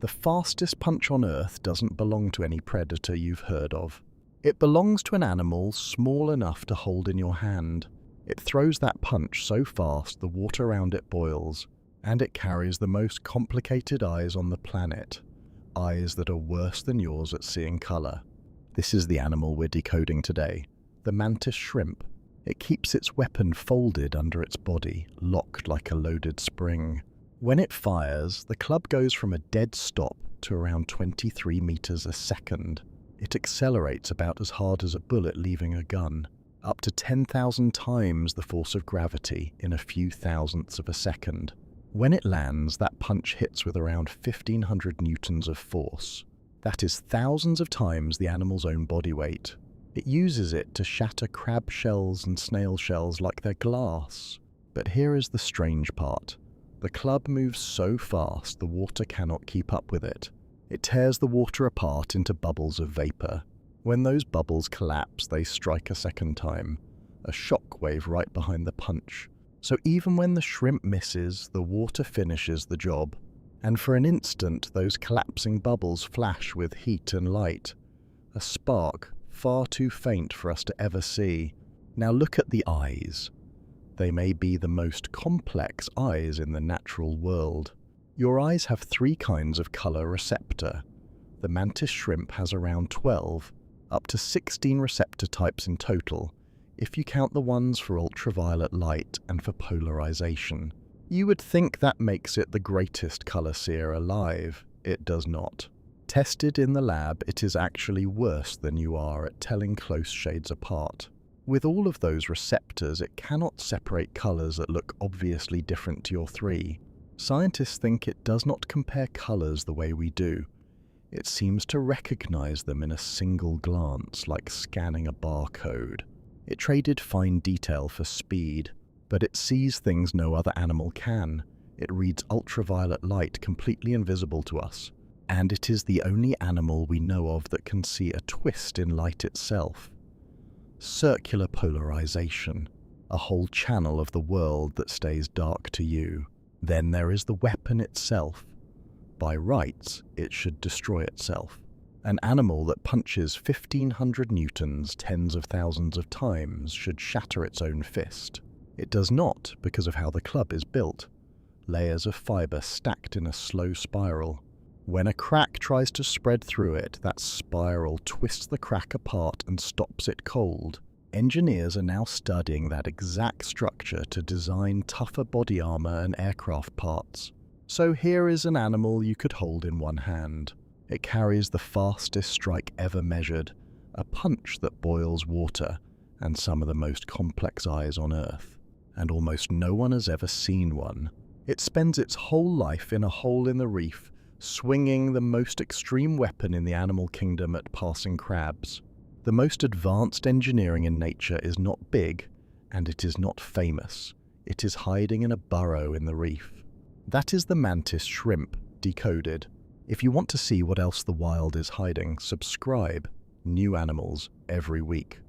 The fastest punch on Earth doesn't belong to any predator you've heard of. It belongs to an animal small enough to hold in your hand. It throws that punch so fast the water around it boils, and it carries the most complicated eyes on the planet. Eyes that are worse than yours at seeing colour. This is the animal we're decoding today, the mantis shrimp. It keeps its weapon folded under its body, locked like a loaded spring. When it fires, the club goes from a dead stop to around 23 meters a second. It accelerates about as hard as a bullet leaving a gun, up to 10,000 times the force of gravity in a few thousandths of a second. When it lands, that punch hits with around 1,500 newtons of force. That is thousands of times the animal's own body weight. It uses it to shatter crab shells and snail shells like they're glass. But here is the strange part. The club moves so fast the water cannot keep up with it. It tears the water apart into bubbles of vapor. When those bubbles collapse, they strike a second time, a shock wave right behind the punch. So even when the shrimp misses, the water finishes the job. And for an instant, those collapsing bubbles flash with heat and light. A spark far too faint for us to ever see. Now look at the eyes. They may be the most complex eyes in the natural world. Your eyes have 3 kinds of color receptor. The mantis shrimp has around 12, up to 16 receptor types in total, if you count the ones for ultraviolet light and for polarization. You would think that makes it the greatest color seer alive. It does not. Tested in the lab, it is actually worse than you are at telling close shades apart. With all of those receptors, it cannot separate colors that look obviously different to your 3. Scientists think it does not compare colors the way we do. It seems to recognize them in a single glance, like scanning a barcode. It traded fine detail for speed, but it sees things no other animal can. It reads ultraviolet light completely invisible to us, and it is the only animal we know of that can see a twist in light itself. Circular polarization, a whole channel of the world that stays dark to you. Then there is the weapon itself. By rights, it should destroy itself. An animal that punches 1,500 newtons tens of thousands of times should shatter its own fist. It does not because of how the club is built. Layers of fiber stacked in a slow spiral. When a crack tries to spread through it, that spiral twists the crack apart and stops it cold. Engineers are now studying that exact structure to design tougher body armor and aircraft parts. So here is an animal you could hold in one hand. It carries the fastest strike ever measured, a punch that boils water, and some of the most complex eyes on Earth. And almost no one has ever seen one. It spends its whole life in a hole in the reef, swinging the most extreme weapon in the animal kingdom at passing crabs. The most advanced engineering in nature is not big, and it is not famous. It is hiding in a burrow in the reef. That is the mantis shrimp, decoded. If you want to see what else the wild is hiding, subscribe. New animals every week.